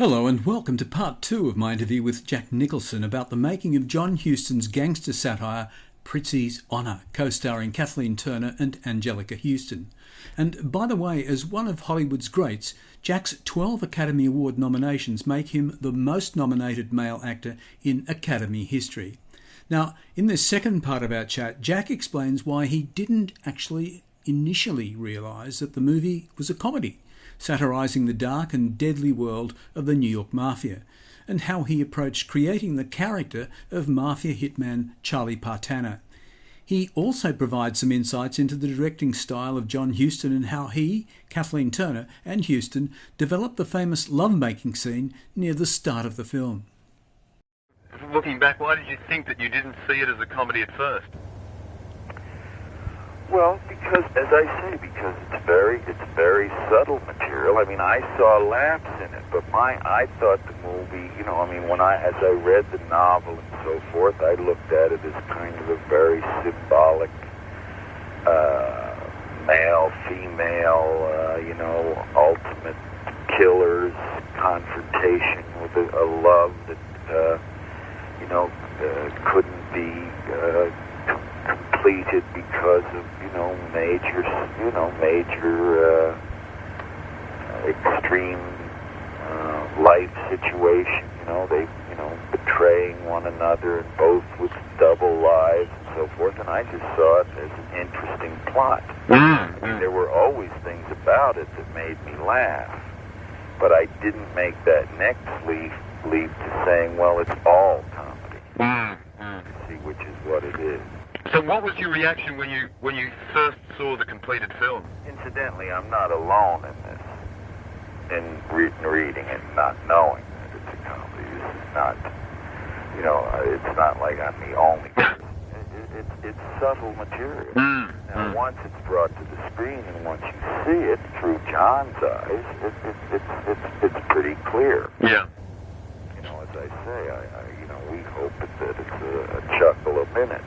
Hello and welcome to part 2 of my interview with Jack Nicholson about the making of John Huston's gangster satire Prizzi's Honour, co-starring Kathleen Turner and Anjelica Huston. And by the way, as one of Hollywood's greats, Jack's 12 Academy Award nominations make him the most nominated male actor in Academy history. Now, in this second part of our chat, Jack explains why he didn't actually initially realise that the movie was a comedy, satirising the dark and deadly world of the New York mafia, and how he approached creating the character of mafia hitman Charley Partanna. He also provides some insights into the directing style of John Huston and how he, Kathleen Turner and Huston developed the famous lovemaking scene near the start of the film. Looking back, why did you think that you didn't see it as a comedy at first? Well, because, as I say, because it's very subtle material. I mean, I saw laughs in it, but I thought the movie, as I read the novel and so forth, I looked at it as kind of a very symbolic male-female, ultimate killers confrontation with a love that, couldn't be completed because of major extreme life situation. They betraying one another, and both with double lives and so forth. And I just saw it as an interesting plot. I mean, there were always things about it that made me laugh, but I didn't make that next leap to saying, well, it's all comedy. See, which is what it is. So what was your reaction when you first saw the completed film? Incidentally, I'm not alone in this, in reading it and not knowing that it's a comedy. This is not, it's not like I'm the only person. It's subtle material. Now, once it's brought to the screen and once you see it through John's eyes, it's pretty clear. Yeah. As I say, we hope that it's a chuckle a minute,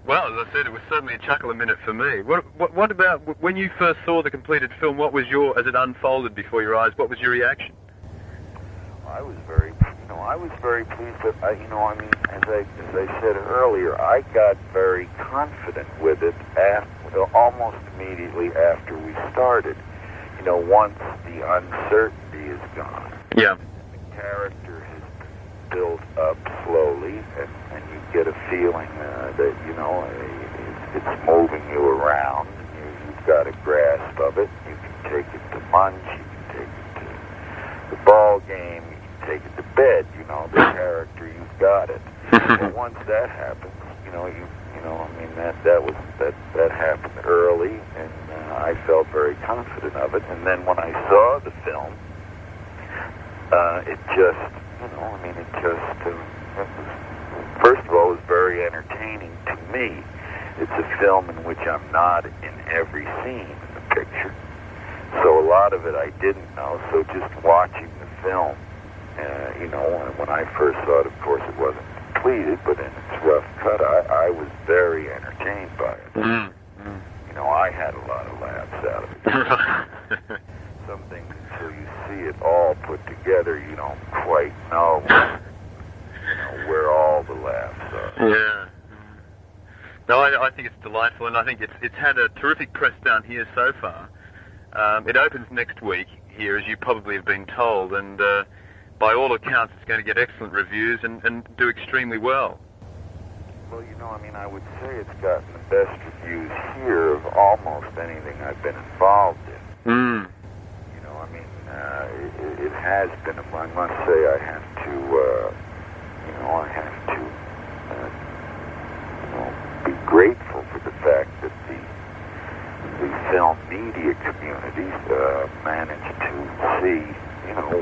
Well, as I said, it was certainly a chuckle a minute for me. What about when you first saw the completed film? What was as it unfolded before your eyes? What was your reaction? I was very pleased. But as I said earlier, I got very confident with it almost immediately after we started. Once the uncertainty is gone. Yeah. The character has been built up slowly, and you get a feeling that it's moving you around. You've got a grasp of it. You can take it to lunch. You can take it to the ball game. You can take it to bed. The character, you've got it. But once that happens, that happened early, and I felt very confident of it. And then when I saw the film, first of all, it was very entertaining to me. It's a film in which I'm not in every scene in the picture, so a lot of it I didn't know. So just watching the film, and when I first saw it, of course, it wasn't completed, but in its rough cut, I was very entertained by it. I had a lot of laughs out of it. Some things, until you see it all put together, you don't quite know, where all the laughs are. Yeah. No, I think it's delightful, and I think it's had a terrific press down here so far. It opens next week here, as you probably have been told, and by all accounts, it's going to get excellent reviews and do extremely well. Well, I would say it's gotten the best reviews here of almost anything I've been involved in. It has been, I must say, I have to be grateful for the fact that the film media community managed to see,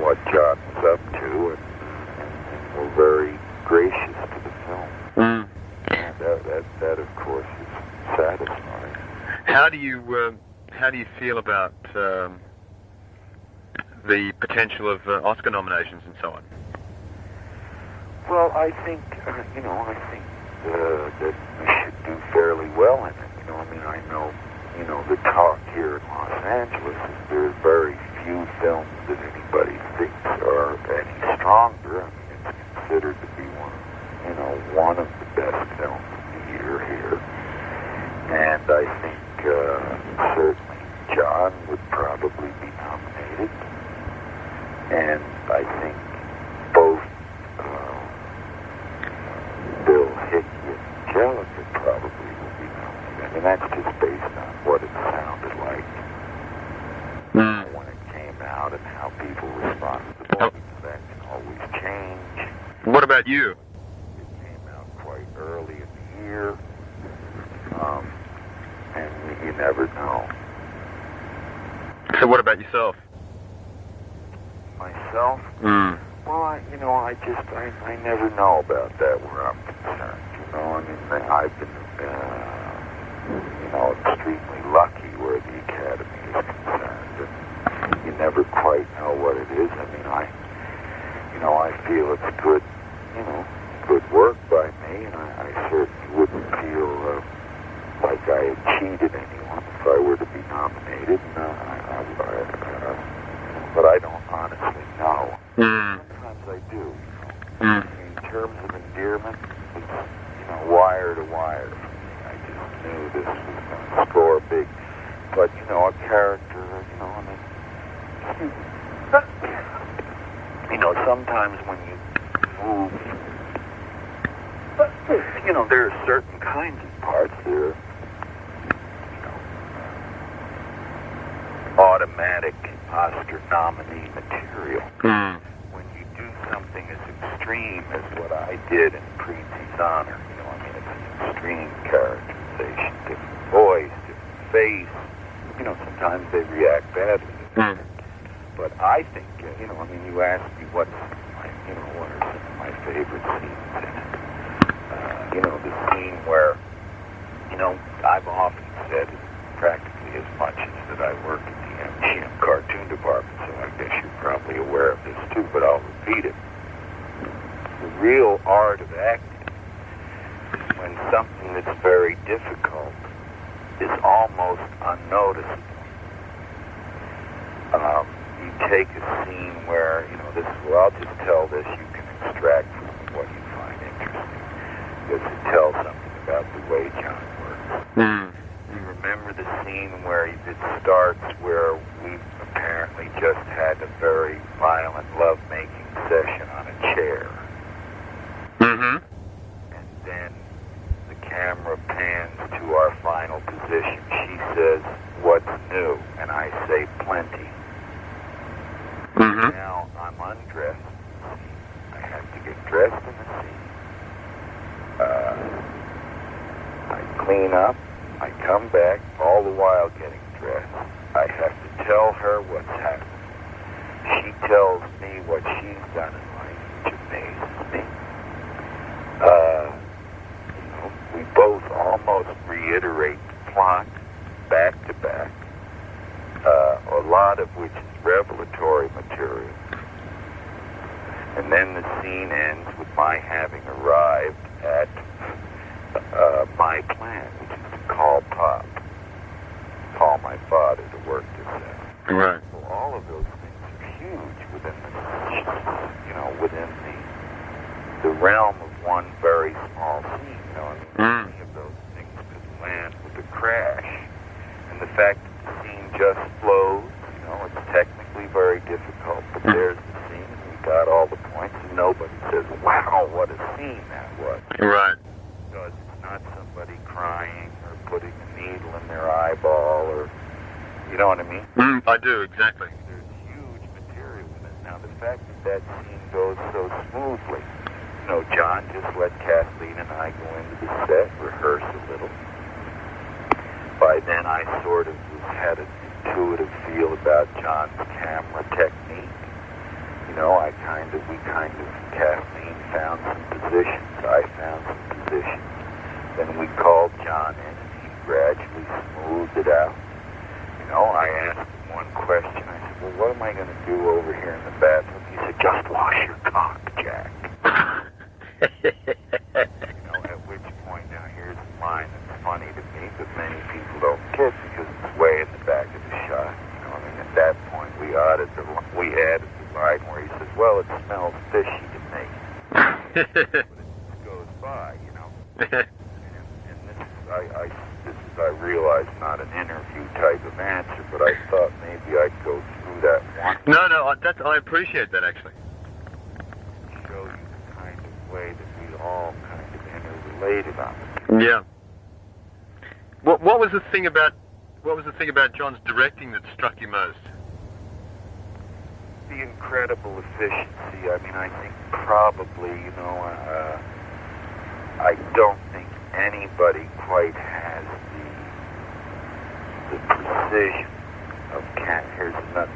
what John was up to, and were very gracious to the film. That of course is satisfying. How do you feel about the potential of Oscar nominations and so on? Well, I think that we should do fairly well in it. I know the talk here in Los Angeles is there are very few films that any stronger. I mean, it's considered to be one of the best films of the year here. And I think certainly John would probably be nominated. And I think both Bill Hickey and Anjelica probably will be nominated. I mean, that's just based on what it sounded like when it came out and how people responded to the movie. That can always change. What about you? It came out quite early in the year, and you never know. So what about yourself? Myself? Well, I never know about that where I'm concerned. I mean, I've been, extremely lucky where the Academy is concerned, and you never quite know what it is. I mean, I feel it's good, good work by me, and I certainly wouldn't feel like I had cheated anyone if I were to be nominated, but I don't honestly know. Sometimes I do. In terms of endearment, it's, wire to wire for me. I just knew this was going to score big. But, a character, sometimes when you move, there are certain kinds of parts that are, automatic Oscar nominee material. When you do something as extreme as what I did in Prizzi's Honor, it's an extreme characterization, different voice, different face. Sometimes they react badly to it. But I think, you asked me what are some of my favorite scenes in it. The scene where, I've often said practically as much as that I work at the MGM cartoon department, so I guess you're probably aware of this too, but I'll repeat it. The real art of acting is when something that's very difficult is almost unnoticeable. You take a scene where, I'll just tell this, you can extract from it what you find interesting, because it tells something about the way John works. You remember the scene where it starts where we apparently just had a very violent love-making session on a chair. And then the camera pans to our final position. She says, "What's new?" And I say, "Plenty." Now I'm undressed in the scene. I have to get dressed in the scene. I clean up. I come back, all the while getting dressed. I have to tell her what's happened. She tells me what she's done in life, which amazes me. We both almost reiterate the plot back to back, a lot of which is revelatory material. And then the scene ends with my having arrived at my plan, which is to call my father to work this out. Right. So all of those things are huge within within the realm of one very small scene. Many of those things could land with a crash, and the fact that the scene just flows, it's technically very difficult, but there's the scene, and we got all the points, and nobody says, "Wow, what a scene that was." Right. Because it's not somebody crying or putting a needle in their eyeball, or, you know what I mean? I do, exactly. There's huge material in it. Now, the fact that scene goes so smoothly, John just let Kathleen and I go into the set, rehearse a little. By then, I sort of had an intuitive feel about John's camera technique. Kathleen found some positions, I found some positions. Then we called John in, and he gradually smoothed it out. I asked him one question. I said, "Well, what am I going to do over here in the bathroom?" He said, "Just wash your cock, Jack." At which point, now here's a line that's funny to me, but many people don't get because it's way in the back of the shot. At that point, we ought to we added the line where he says, "Well, it smells fishy to me." But it just goes by, you know. And this is, I realize, not an interview type of answer, but I thought maybe I'd go through that one. No, I appreciate that, actually. Show you the kind of way that we all kind of interrelated on it. Yeah. What was the thing about John's directing that struck you most? The incredible efficiency. I mean, I think probably, you know, I don't think anybody quite has the precision of here's the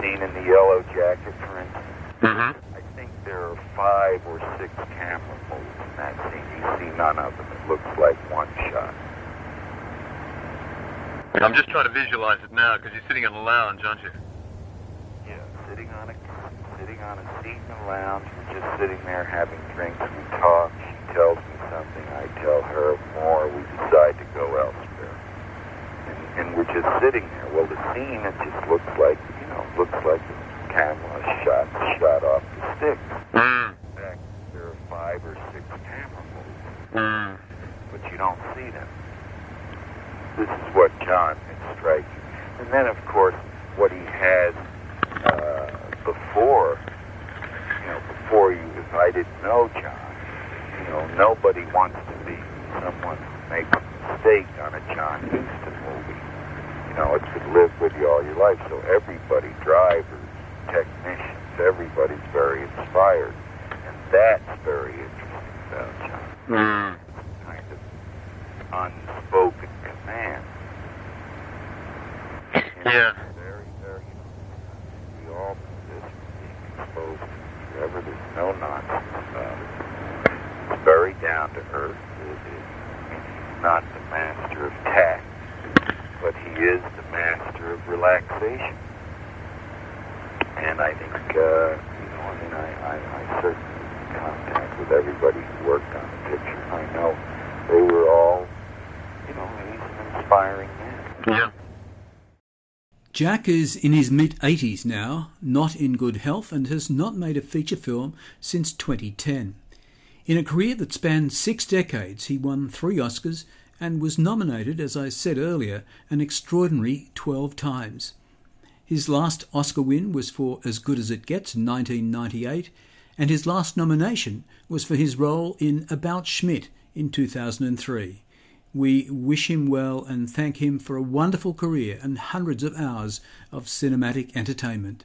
scene in the Yellow Jacket, for instance. Mm-hmm. I think there are 5 or 6 camera moves in that scene. You see none of them. It looks like one shot. I'm just trying to visualize it now because you're sitting in a lounge, aren't you? Yeah, sitting on a seat in a lounge. We're just sitting there having drinks. We talk. She tells me something. I tell her more. We decide to go elsewhere, and we're just sitting there. Well, the scene, it just looks like, you know, the camera shot off the stick. Mm. In fact, there are 5 or 6 camera moves, but you don't see them. This is what John is striking. And then, of course, what he has before you, if I didn't know John, you know, nobody wants to be someone who makes a mistake on a John Huston movie. You know, it could live with you all your life. So everybody, drivers, technicians, everybody's very inspired. And that's very interesting about John. Mm. Kind of unspoken command. Yeah. Very, very, you know, we all know this from being exposed to forever. There's no nonsense about it. It's very down to earth. He's not the master of tact, but he is the master of relaxation. And I think, you know, I mean, I certainly in contact with everybody who worked on the picture. I know they were all, you know, he's an inspiring man. Yeah. Jack is in his mid-80s now, not in good health, and has not made a feature film since 2010. In a career that spanned 6 decades, he won 3 Oscars and was nominated, as I said earlier, an extraordinary 12 times. His last Oscar win was for As Good As It Gets in 1998, and his last nomination was for his role in About Schmidt in 2003. We wish him well and thank him for a wonderful career and hundreds of hours of cinematic entertainment.